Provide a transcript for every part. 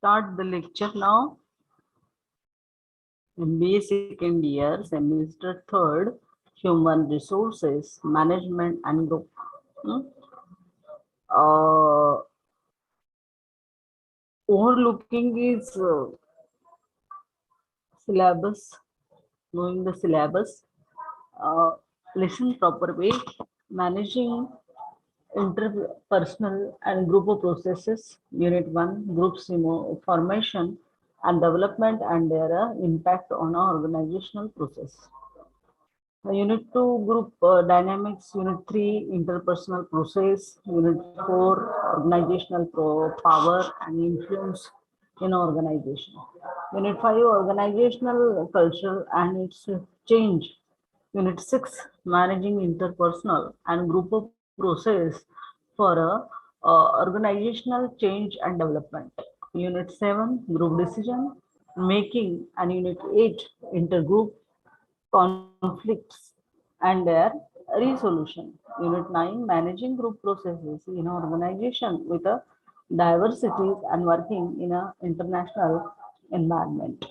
Start the lecture now. MBA second year, semester third, Human Resources Management and Group. Uh, Overlooking is syllabus, knowing the syllabus, listen proper way, managing interpersonal and group of processes, unit 1, groups formation and development and their impact on our organizational process. Unit 2, group dynamics, unit 3, interpersonal process, unit 4, organizational power and influence in organization. Unit 5, organizational culture and its change. Unit 6, managing interpersonal and group of process for organizational change and development. Unit 7, group decision making, and Unit 8, intergroup conflicts and their resolution. Unit 9, managing group processes in organization with a diversities and working in an international environment.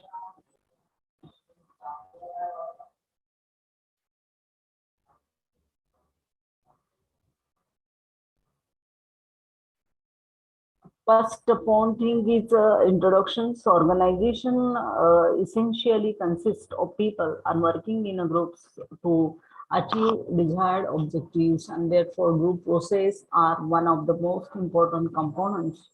First point thing is introductions. Organization essentially consists of people and working in a groups to achieve desired objectives, and therefore group process are one of the most important components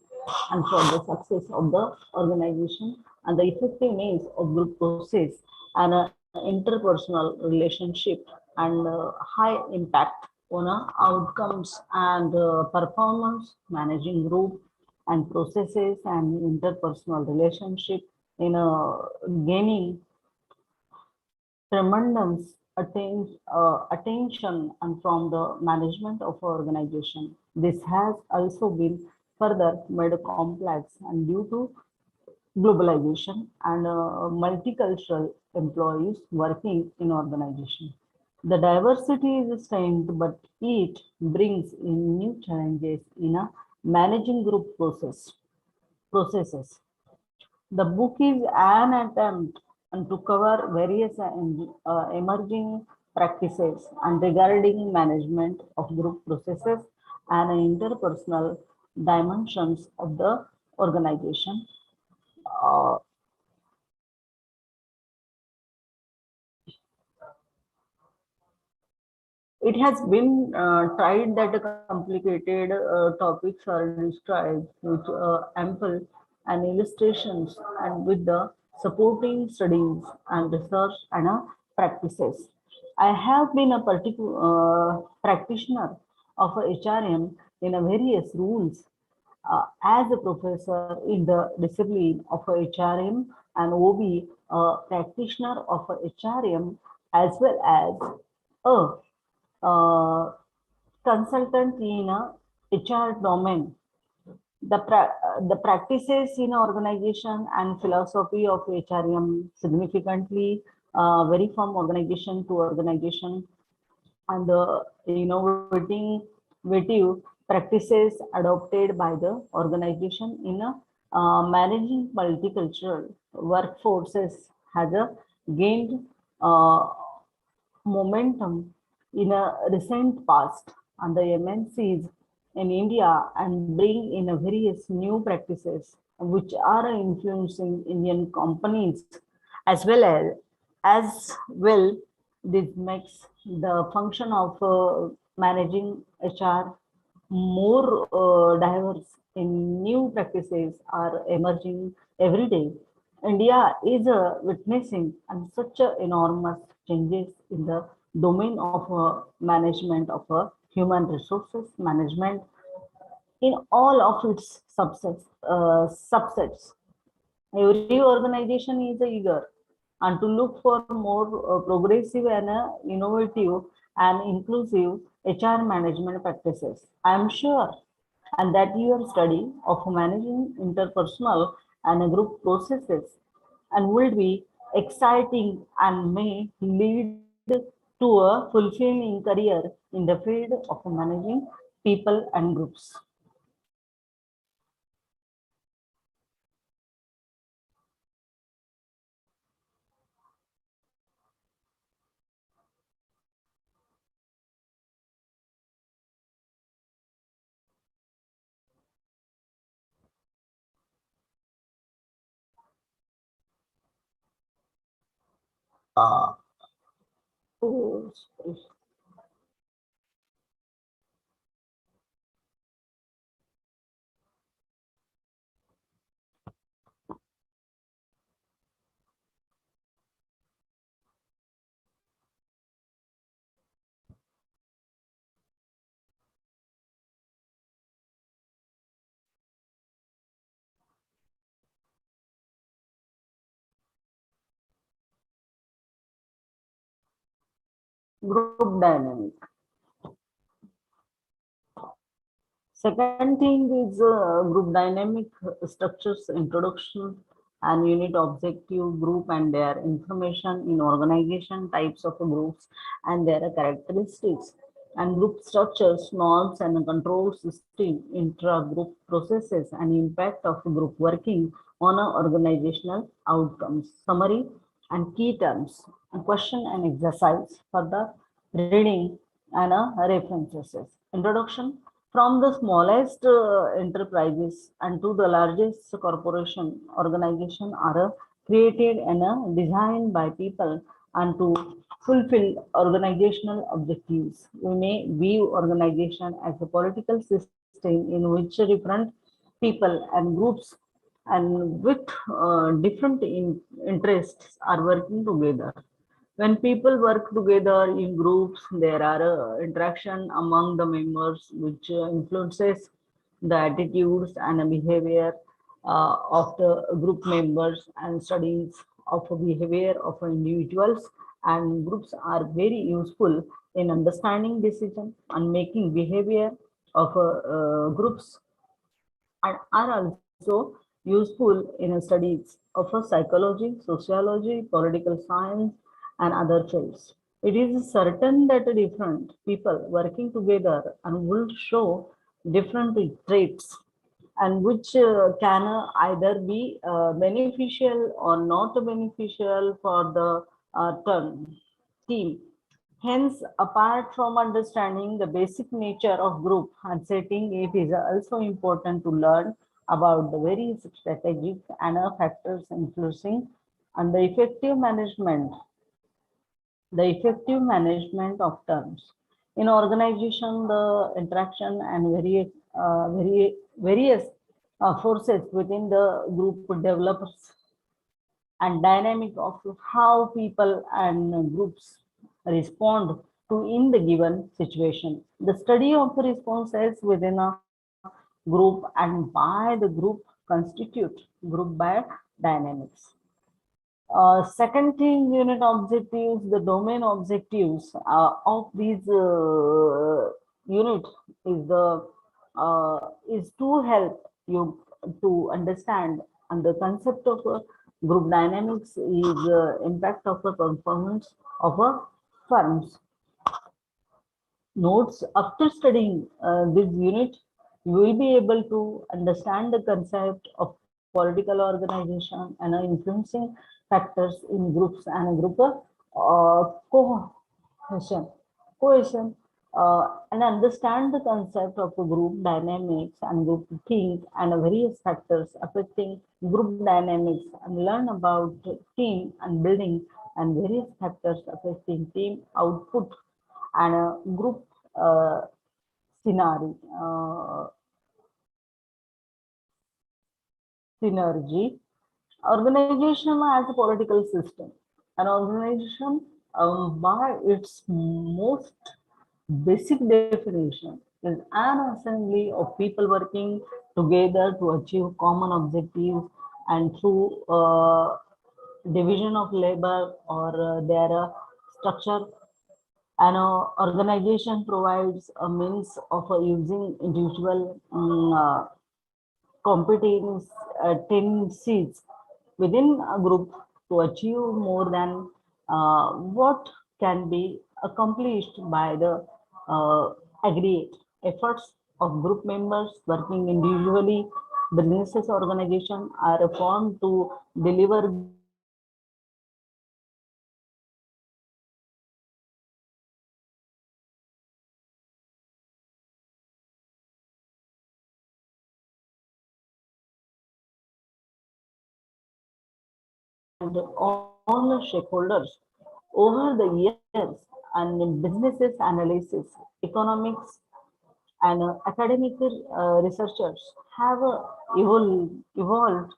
and for the success of the organization and the effectiveness of group process and interpersonal relationship and high impact on outcomes and performance. Managing group and processes and interpersonal relationship in gaining tremendous attention and from the management of organization. This has also been further made complex and due to globalization and multicultural employees working in organization. The diversity is a strength, but it brings in new challenges in a managing group processes. The book is an attempt to cover various emerging practices and regarding management of group processes and interpersonal dimensions of the organization. Uh, it has been tried that complicated topics are described with ample and illustrations and with the supporting studies and research and practices. I have been a particular practitioner of HRM in a various rules as a professor in the discipline of HRM and OB, a practitioner of HRM as well as a consultant in a HR domain. The practices in organization and philosophy of HRM significantly vary from organization to organization, and the innovative practices adopted by the organization in managing multicultural workforces has gained uh, momentum in a recent past, and the MNCs in India and bring in a various new practices which are influencing Indian companies as well. This makes the function of managing HR more diverse in new practices are emerging every day. India is witnessing and such enormous changes in the domain of management of human resources management in all of its subsets. Every organization is eager and to look for more progressive and innovative and inclusive HR management practices. I am sure and that your study of managing interpersonal and group processes and will be exciting and may lead to a fulfilling career in the field of managing people and groups. Uh, oh, group dynamic. Second thing is group dynamic structures introduction and unit objective group and their information in organization types of groups and their characteristics and group structures, norms and control system, intra-group processes and impact of group working on organizational outcomes. Summary and key terms, a question and exercise for the reading and references. Introduction from the smallest enterprises and to the largest corporation organization are created and designed by people and to fulfill organizational objectives. We may view organization as a political system in which different people and groups and with interests are working together. When people work together in groups, there are interaction among the members which influences the attitudes and behavior of the group members and studies of behavior of individuals and groups are very useful in understanding decision and making behavior of groups and are also useful in studies of psychology, sociology, political science, and other fields. It is certain that different people working together and will show different traits and which can either be beneficial or not beneficial for the team. Hence, apart from understanding the basic nature of group and setting, it is also important to learn about the various strategic and factors influencing and the effective management of terms. In organization, the interaction and various forces within the group develops and dynamic of how people and groups respond to in the given situation. The study of responses within a group and by the group constitute group by dynamics. Second thing, unit objectives, the domain objectives of these unit is to help you to understand and the concept of group dynamics is impact of the performance of a firms. Notes after studying this unit, you will be able to understand the concept of political organization and influencing factors in groups and group cohesion, and understand the concept of group dynamics and group think and various factors affecting group dynamics and learn about team and building and various factors affecting team output and group uh, scenario, synergy. Organization as a political system. An organization, by its most basic definition, is an assembly of people working together to achieve common objectives and through division of labor or their structure An organization provides a means of using individual competencies within a group to achieve more than what can be accomplished by the uh, aggregate efforts of group members working individually. Businesses organization are formed to deliver goods or services to customers and all stakeholders over the years. And businesses analysis, economics, and academic researchers have evolved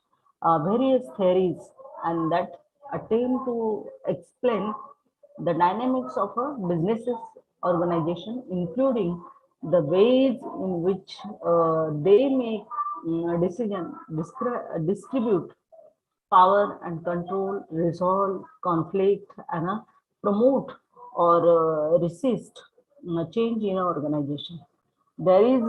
various theories and that attempt to explain the dynamics of a business's organization, including the ways in which they make decision, distribute power and control, resolve conflict, and promote or resist change in an organization. There is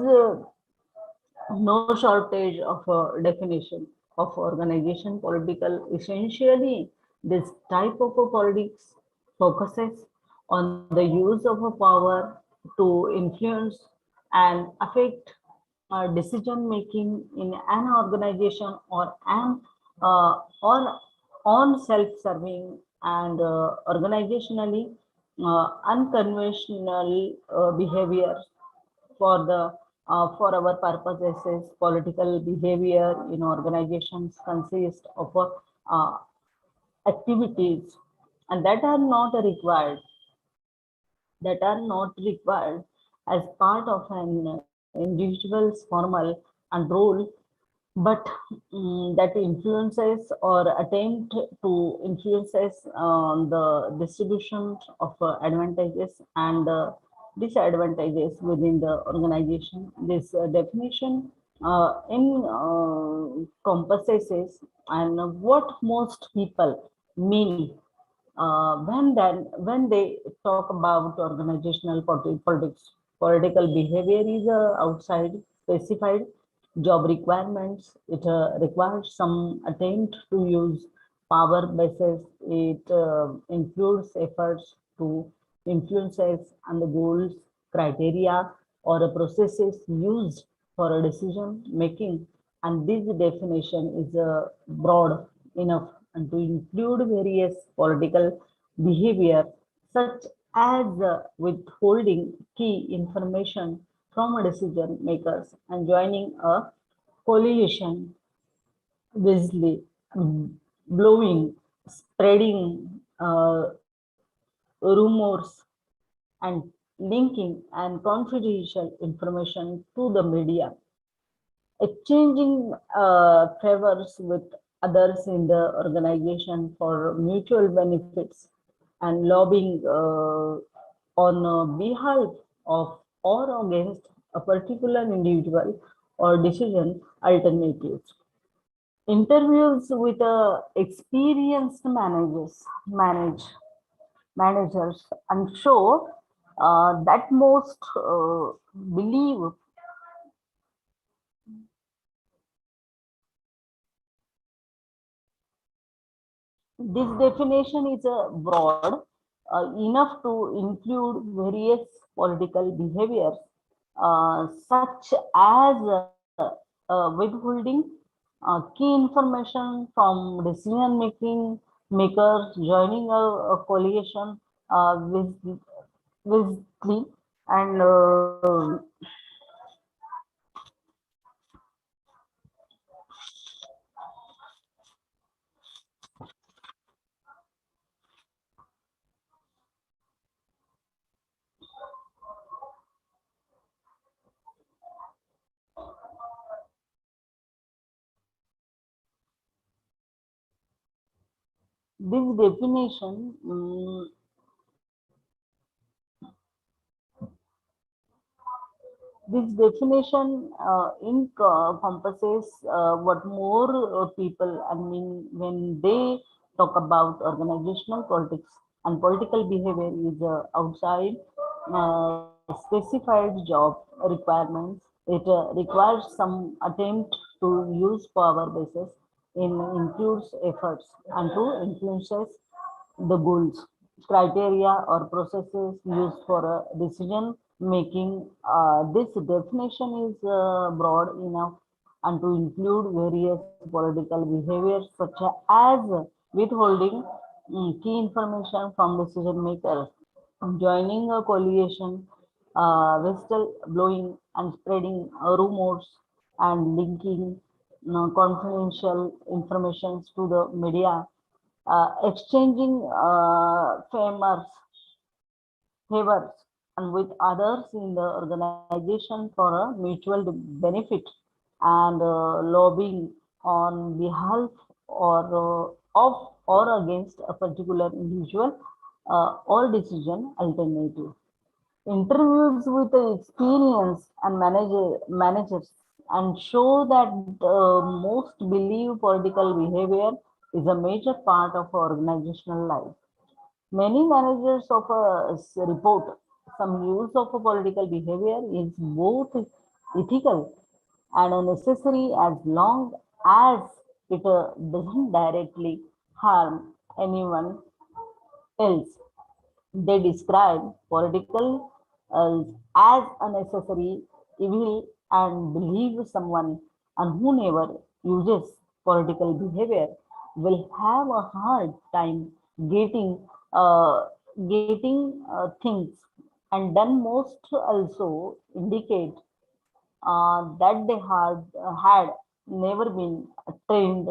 no shortage of a definition of organization political. Essentially, this type of a politics focuses on the use of a power to influence and affect decision making in an organization or on self-serving and organizationally unconventional behavior for our purposes is political behavior in organizations consist of activities and that are not required as part of an individual's formal and role, but that influences or attempt to influences the distribution of advantages and disadvantages within the organization. This definition encompasses and what most people mean when they talk about organizational politics. Political behavior is outside specified job requirements. It requires some attempt to use power bases. It includes efforts to influences and the goals, criteria, or processes used for a decision making. And this definition is broad enough and to include various political behavior such as withholding key information from decision makers and joining a coalition, whistling, blowing, spreading rumors, and linking and confidential information to the media, exchanging favors with others in the organization for mutual benefits, and lobbying on behalf of or against a particular individual or decision alternatives. Interviews with experienced managers and show that most believe this definition is broad enough to include various political behaviors such as withholding key information from decision making makers, joining a coalition with and this definition this definition encompasses what more people, I mean, when they talk about organizational politics. and political behavior is outside specified job requirements. It requires some attempt to use power bases in includes efforts and to influences the goals, criteria or processes used for decision making. This definition is broad enough and to include various political behaviors such as withholding key information from decision makers, joining a coalition, whistle blowing and spreading rumors and linking confidential information to the media, exchanging favors and with others in the organization for a mutual benefit, and lobbying on behalf or of or against a particular individual or decision alternative. Interviews with the experience and managers and show that most believe political behavior is a major part of organizational life. Many managers of report some use of a political behavior is both ethical and necessary as long as it doesn't directly harm anyone else. They describe political as a necessary evil and believe someone and who never uses political behavior will have a hard time getting uh, getting things and done. Most also indicate that they had never been trained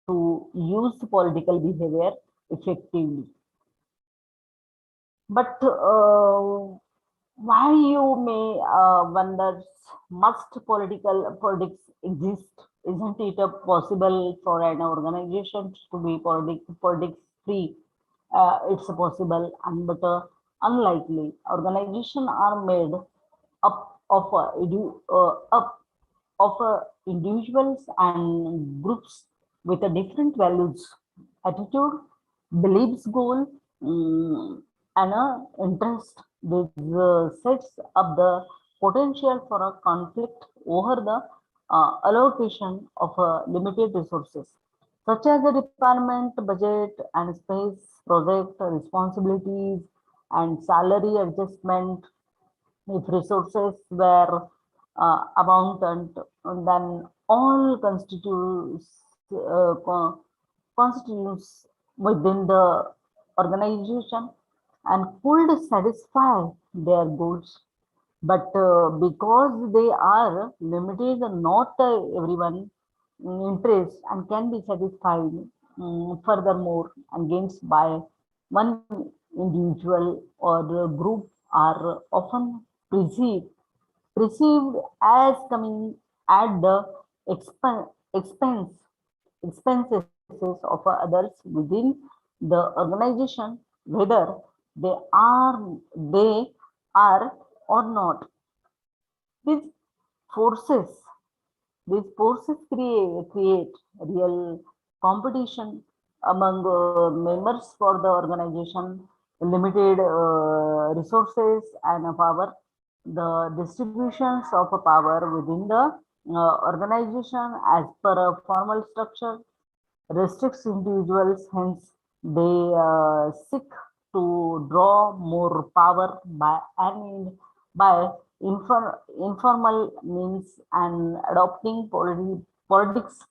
to use political behavior effectively. But why you may wonder, must politics exist? Isn't it possible for an organization to be politics free? It's possible, and but unlikely. Organizations are made up of individuals and groups with a different values, attitude, beliefs, goal, and interest. This sets up the potential for a conflict over the allocation of limited resources, such as the department budget and space, project responsibilities, and salary adjustment. If resources were abundant, then all constitutes within the organization and could satisfy their goals. But because they are limited, not everyone interest and can be satisfied. Furthermore, against by one individual or a group are often perceived perceived as coming at the expen- expense expenses of others within the organization, whether they they are or not. These forces these forces create real competition among members for the organization, limited resources and power. The distributions of power within the organization as per a formal structure restricts individuals, hence they seek to draw more power by informal means and adopting politics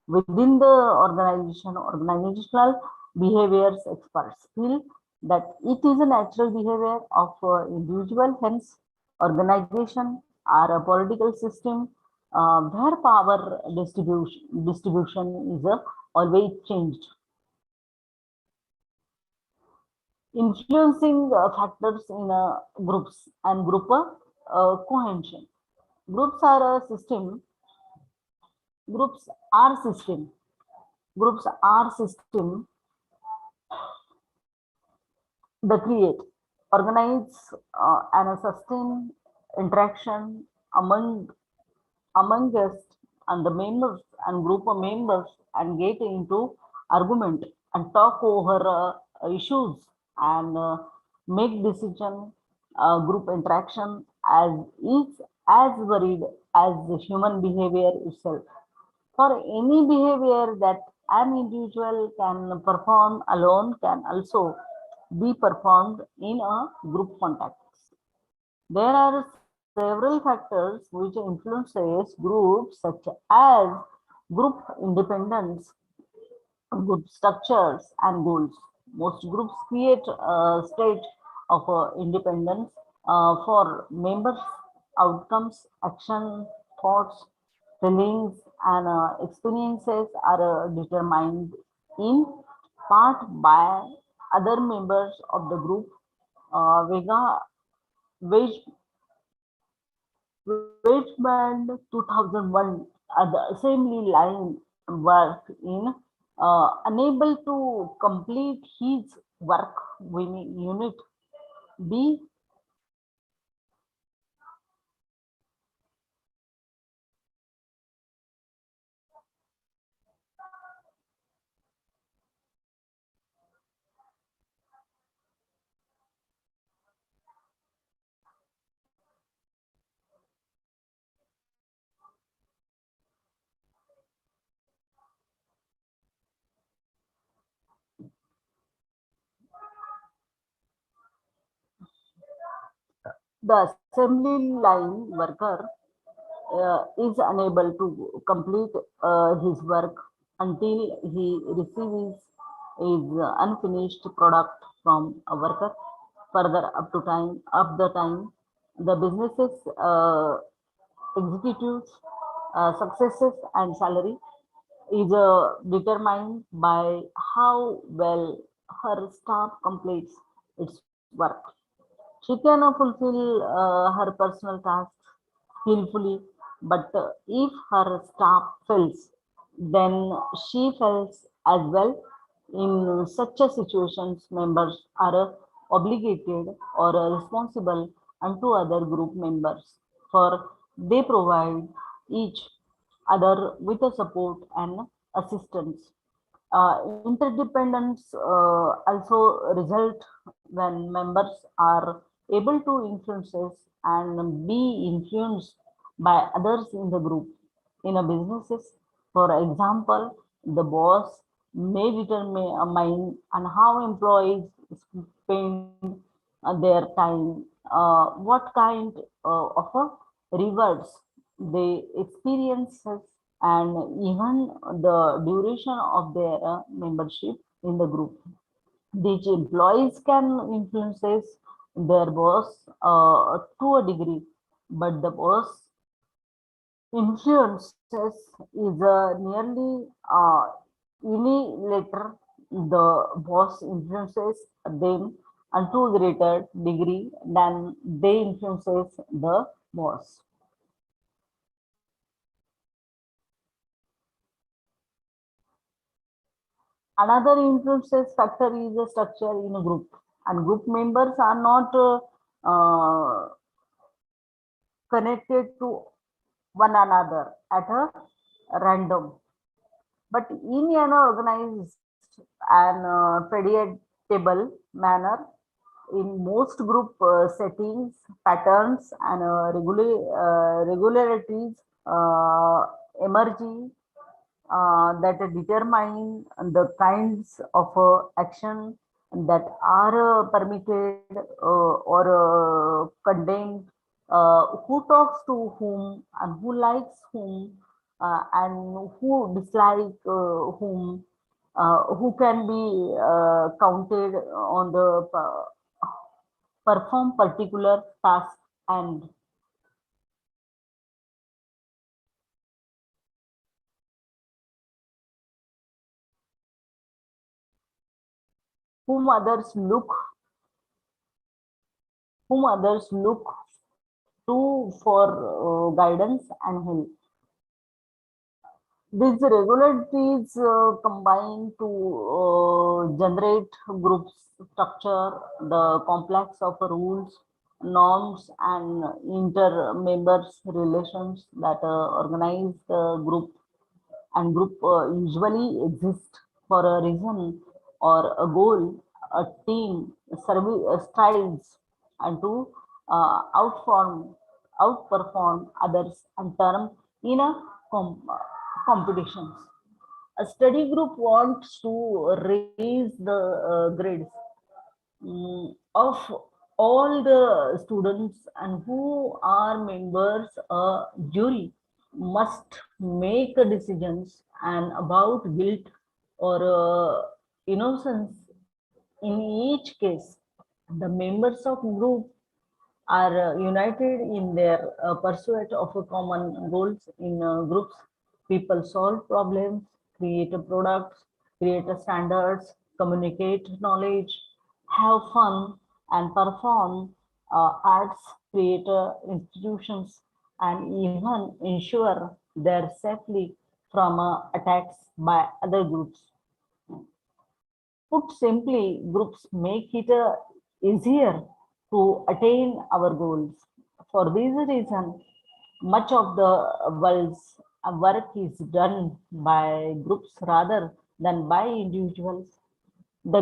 within the organization. Organizational behaviors experts feel that it is a natural behavior of individual, hence organization are a political system where power distribution is always changed. Influencing factors in groups and group cohesion. Groups are a system. Groups are system. Groups are system that create, organize, and sustain interaction among us and the members and group of members and get into argument and talk over issues and make decision. Group interaction as is as varied as the human behavior itself. For any behavior that an individual can perform alone can also be performed in a group context. There are several factors which influences groups such as group independence, group structures and goals. Most groups create a state of independence for members, outcomes, action, thoughts, feelings, and experiences are determined in part by other members of the group. Vega Wage Weightband 2001 the assembly line work in unable to complete his work when unit B. The assembly line worker is unable to complete his work until he receives his unfinished product from a worker. Further, up the time, the businesses executives successes and salary is determined by how well her staff completes its work. She can fulfill her personal tasks skillfully, but if her staff fails, then she fails as well. In such a situations, members are obligated or responsible unto other group members, for they provide each other with a support and assistance. Interdependence also result when members are able to influences and be influenced by others in the group. In a businesses, for example, the boss may determine on how employees spend their time, what kind of a rewards they experiences, and even the duration of their membership in the group. These employees can influences their boss to a degree, but the boss influences is nearly unilateral. The boss influences them unto a greater degree than they influences the boss. Another influences factor is the structure in a group, and group members are not connected to one another at a random, but in an organized and predictable manner. In most group settings, patterns and regularities uh, emerging that determine the kinds of action that are permitted or condemned, who talks to whom and who likes whom and who dislike whom, who can be counted on the perform particular task, and whom others look to for guidance and help. These regularities combine to generate groups structure, the complex of rules, norms, and inter-members relations that organize the group. And group usually exist for a reason or a goal. a team strives and to outperform others and term in a competitions. A study group wants to raise the grades of all the students, and who are members a jury must make decisions and about guilt or innocence in each case. The members of group are united in their pursuit of a common goals. In groups, people solve problems, create a products, create a standards, communicate knowledge, have fun, and perform arts, create institutions, and even ensure their safely from attacks by other groups. Put simply, groups make it easier to attain our goals. For this reason, much of the world's work is done by groups rather than by individuals. The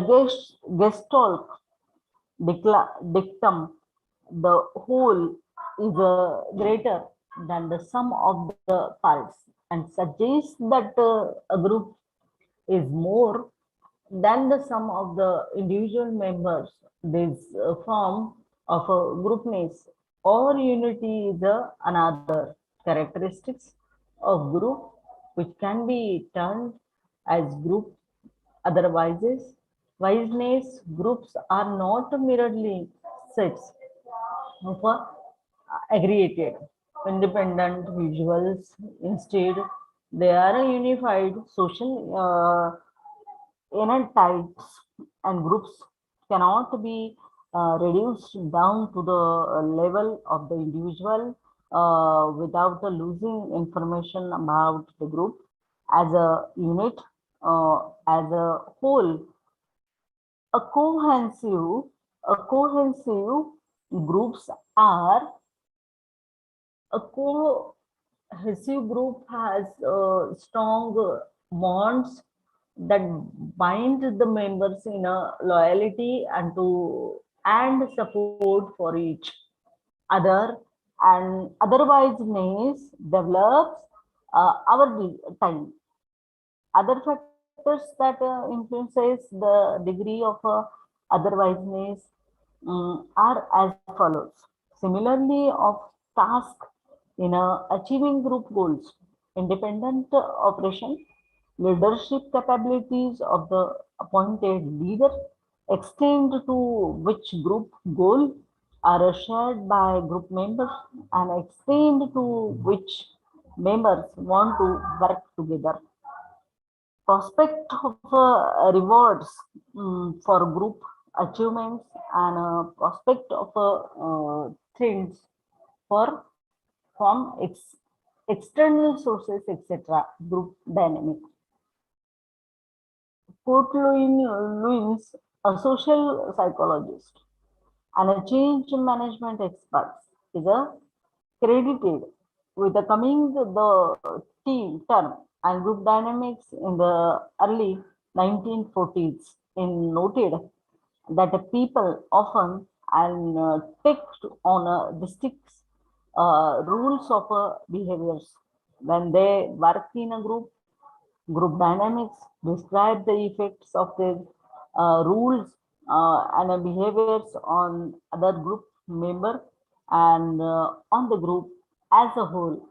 gestalt dictum, the whole is greater than the sum of the parts, and suggests that a group is more than the sum of the individual members. This form of a groupness or unity is another characteristics of group, which can be termed as group. Otherwise, wiseness groups are not merely sets of aggregated independent visuals. Instead, they are a unified social types, and groups cannot be reduced down to the level of the individual without losing information about the group as a unit, as a whole. A cohesive, a cohesive groups are a cohesive group has strong bonds that bind the members in a loyalty and support for each other, and otherwise names develops our time. Other factors that influences the degree of otherwiseness are as follows. Similarly, of task in achieving group goals, independent operation, leadership capabilities of the appointed leader extend to which group goal are shared by group members and extend to which members want to work together. Prospect of rewards for group achievements and prospect of things for from external sources, etc. Group dynamic. Kurt Lewis, a social psychologist and a change management expert, is credited with the coming the team term and group dynamics in the early 1940s. In noted that the people often and take on distinct rules of behaviors when they work in a group. Group dynamics describe the effects of the rules and behaviors on other group member and on the group as a whole.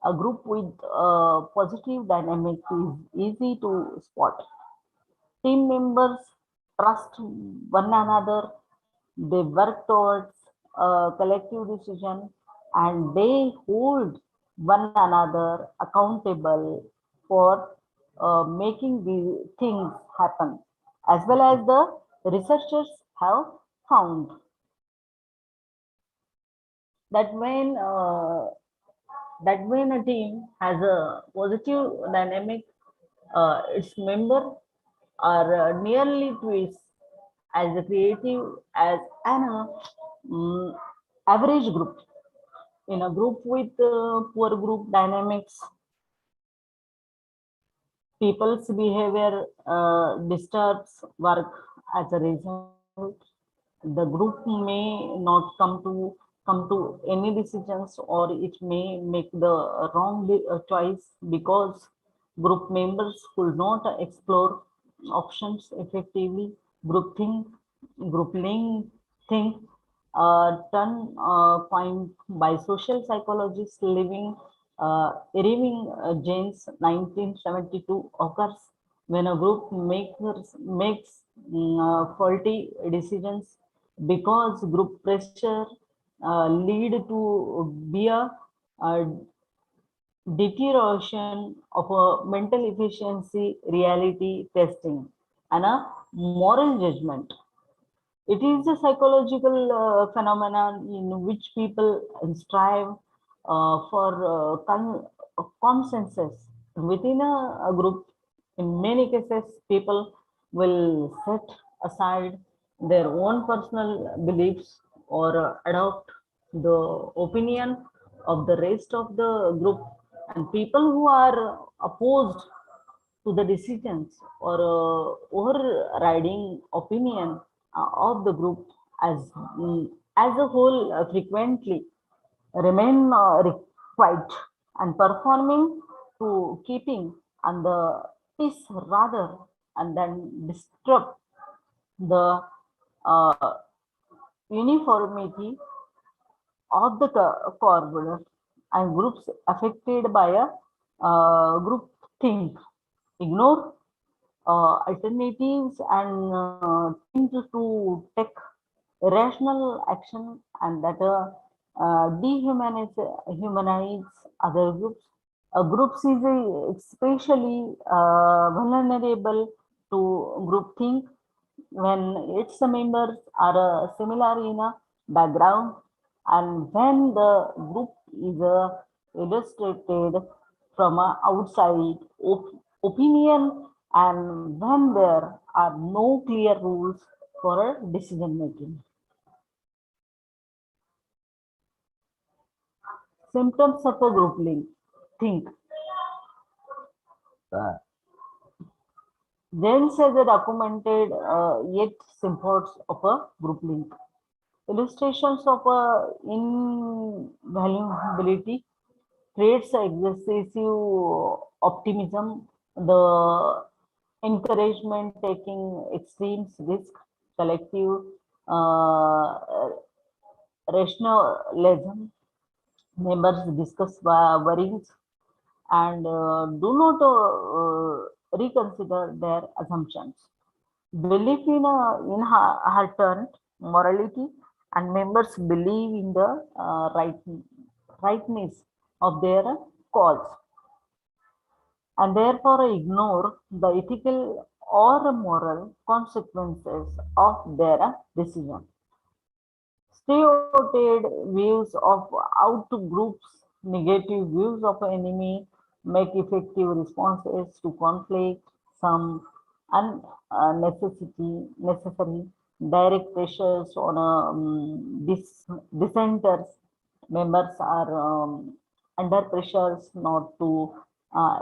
A group with positive dynamic is easy to spot. Team members trust one another, they work towards a collective decision, and they hold one another accountable for making the things happen, as well as the researchers have found that when a team has a positive dynamic, its member are nearly twice as creative as an average group. In a group with poor group dynamics, people's behavior disturbs work As a result, the group may not come to any decisions, or it may make the wrong choice because group members could not explore options effectively. Groupthink, groupling think turn coined by social psychologist Irving James 1972 occurs when a group makes faulty decisions because group pressure lead to be a deterioration of a mental efficiency, reality testing, and a moral judgment. It is a psychological phenomenon in which people strive for consensus within a group. In many cases, people will set aside their own personal beliefs or adopt the opinion of the rest of the group. And people who are opposed to the decisions or overriding opinion of the group as as a whole frequently remain quiet and performing to keeping and the peace rather and then disrupt the uh, uniformity of the corridor and groups affected by a group think ignore alternatives and tend to take irrational action and that humanize other groups. Groups is especially vulnerable to groupthink when its members are similar in a background and when the group is illustrated from a outside opinion and when there are no clear rules for decision making. Symptoms of a group link. Think. James has a documented yet symptoms of a group link. Illustrations of invaluability creates excessive optimism, the encouragement taking extremes risk, collective uh, rationalism, members discuss worries and do not reconsider their assumptions. Belief in inherent morality and members believe in the rightness of their cause and therefore ignore the ethical or moral consequences of their decision. Stereotyped views of out groups, negative views of enemy make effective responses to conflict. Some necessary direct pressures on dissenters. Members are under pressures not to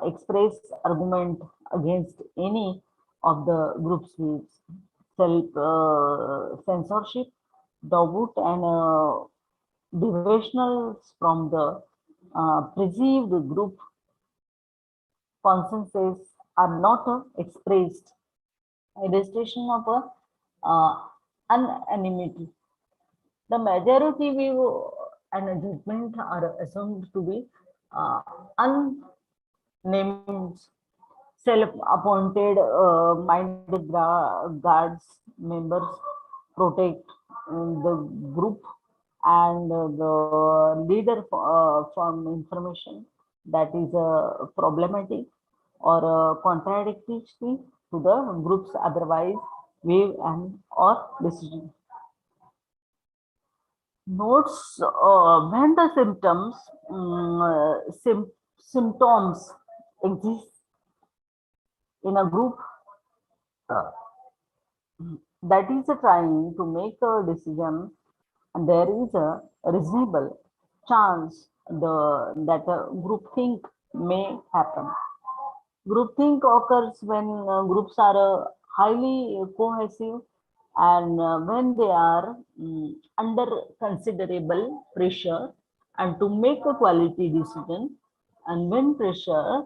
express argument against any of the group's views. Self censorship, doubt, and devotionals from the perceived group consensus are not expressed. Illustration of anonymity. The majority view and judgment are assumed to be uh, unnamed, self-appointed minded guards members protect the group and the leader from information that is problematic or contradictory to the group's otherwise view and or decision. Notes when the symptoms exist in a group that is trying to make a decision and there is a reasonable chance that a groupthink may happen. Groupthink occurs when groups are highly cohesive and when they are under considerable pressure and to make a quality decision, and when pressure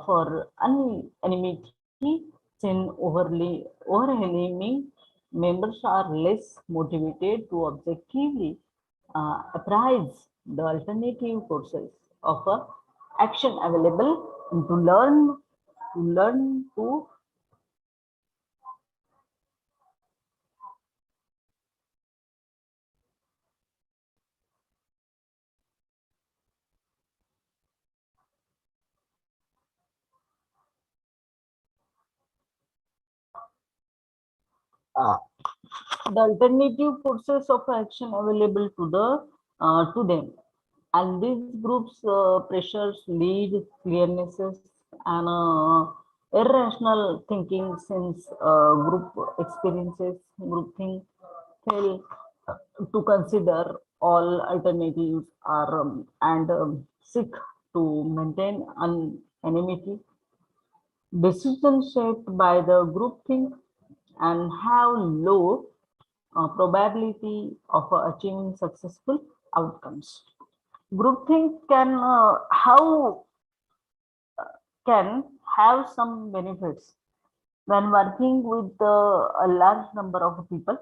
for anonymity sin overwhelming, members are less motivated to objectively appraise the alternative courses of action available and to uh, the alternative courses of action available to them, and these groups pressures lead clearnesses and irrational thinking, since group experiences group think fail to consider all alternatives are and seek to maintain an anonymity. Decisions shaped by the groupthink and have low probability of achieving successful outcomes. Groupthink can have some benefits when working with a large number of people.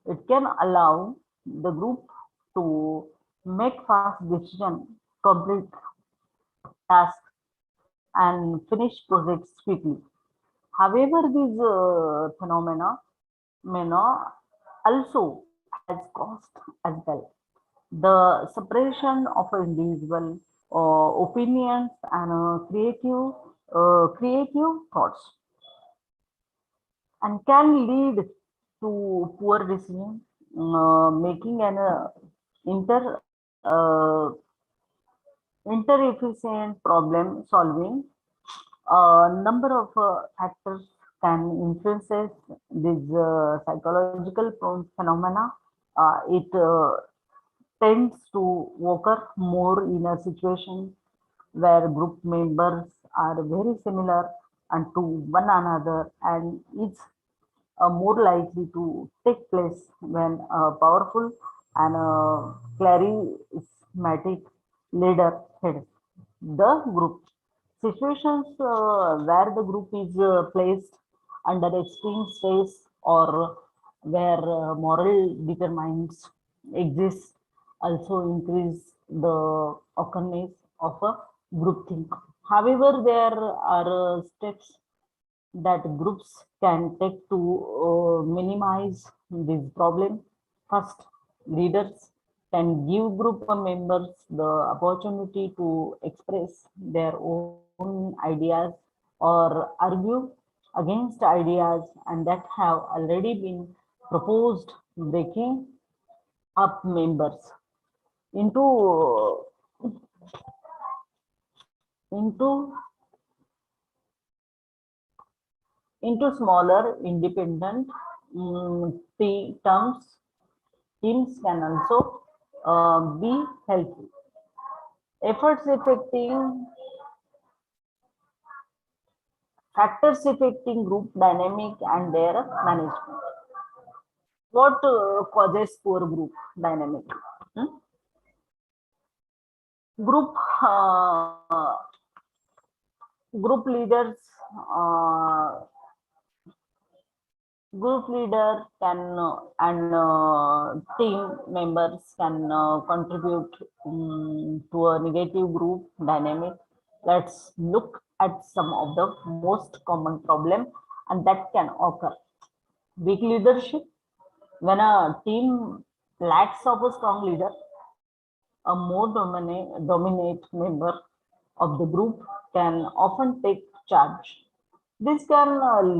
It can allow the group to make fast decisions, complete tasks, and finish projects quickly. However, these phenomena may not also has cost as well. The separation of individual opinions and creative thoughts, and can lead to poor decision making and inter-efficient problem solving. A number of factors can influence this psychological phenomena. It tends to occur more in a situation where group members are very similar and to one another, and is more likely to take place when a powerful and charismatic leader heads the group. Situations where the group is placed under extreme stress, or where moral determinants exist, also increase the occurrence of a groupthink. However, there are steps that groups can take to minimize this problem. First, leaders can give group members the opportunity to express their own ideas or argue against ideas and that have already been proposed, breaking up members into into smaller independent terms. Teams can also be helpful. Efforts affecting Factors affecting group dynamic and their management. What causes poor group dynamic? Hmm? Group group leaders uh, group leader can and team members can contribute to a negative group dynamic. Let's look at some of the most common problem and that can occur. Weak leadership. When a team lacks of a strong leader, a more dominate member of the group can often take charge. This can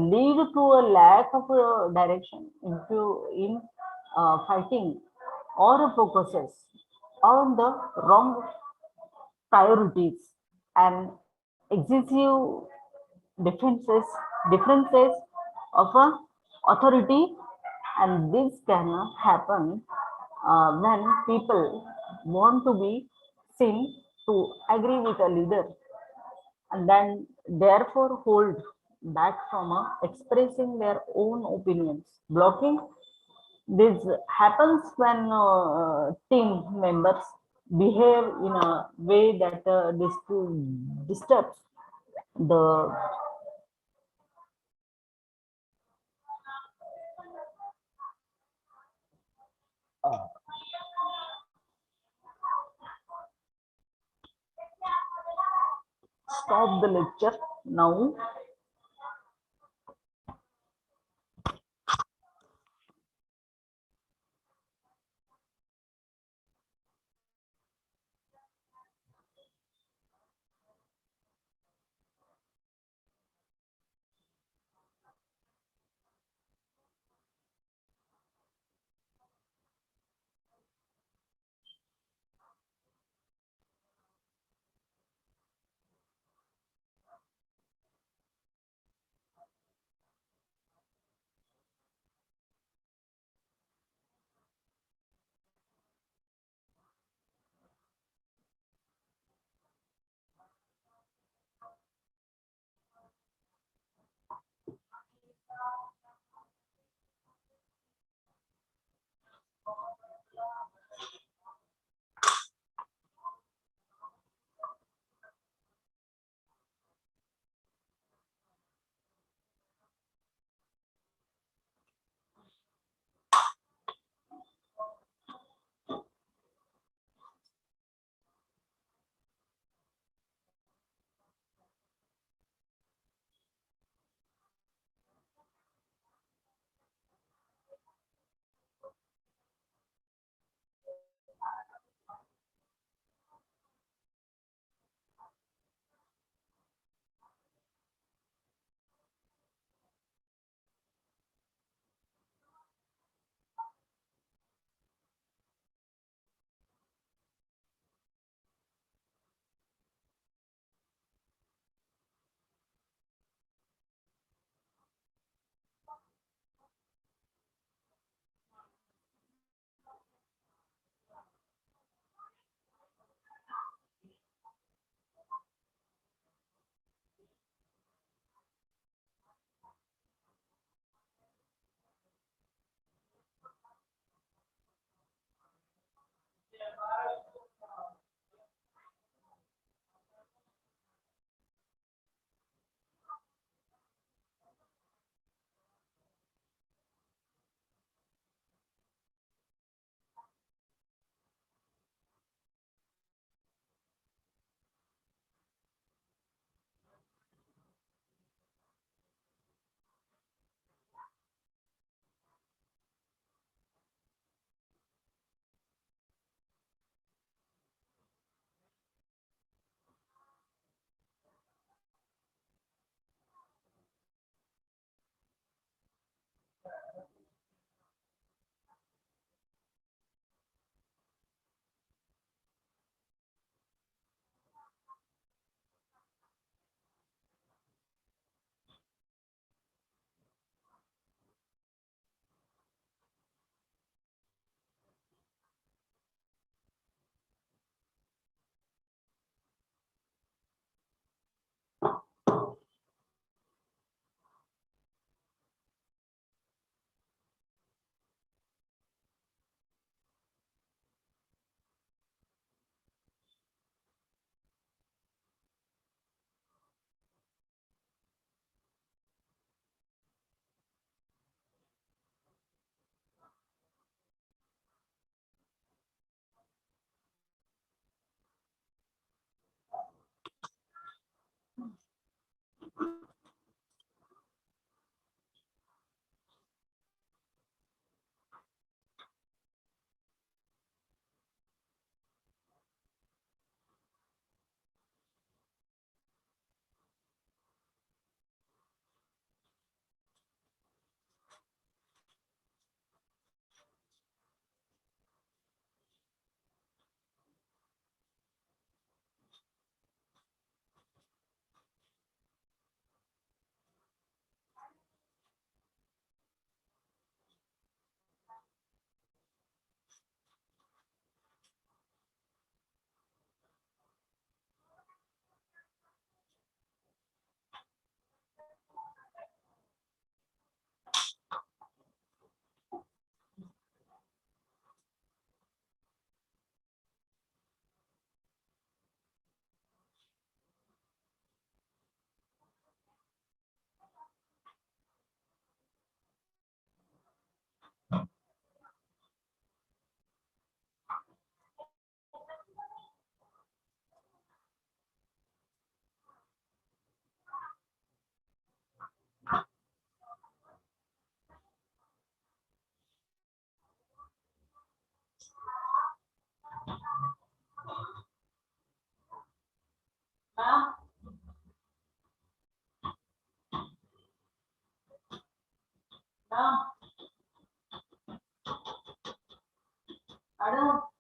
lead to a lack of direction in fighting or focuses on the wrong priorities and excessive differences differences of authority, and this can happen when people want to be seen to agree with a leader and then therefore hold back from expressing their own opinions. Blocking This happens when team members behave in a way that disturbs the stop the lecture now. I don't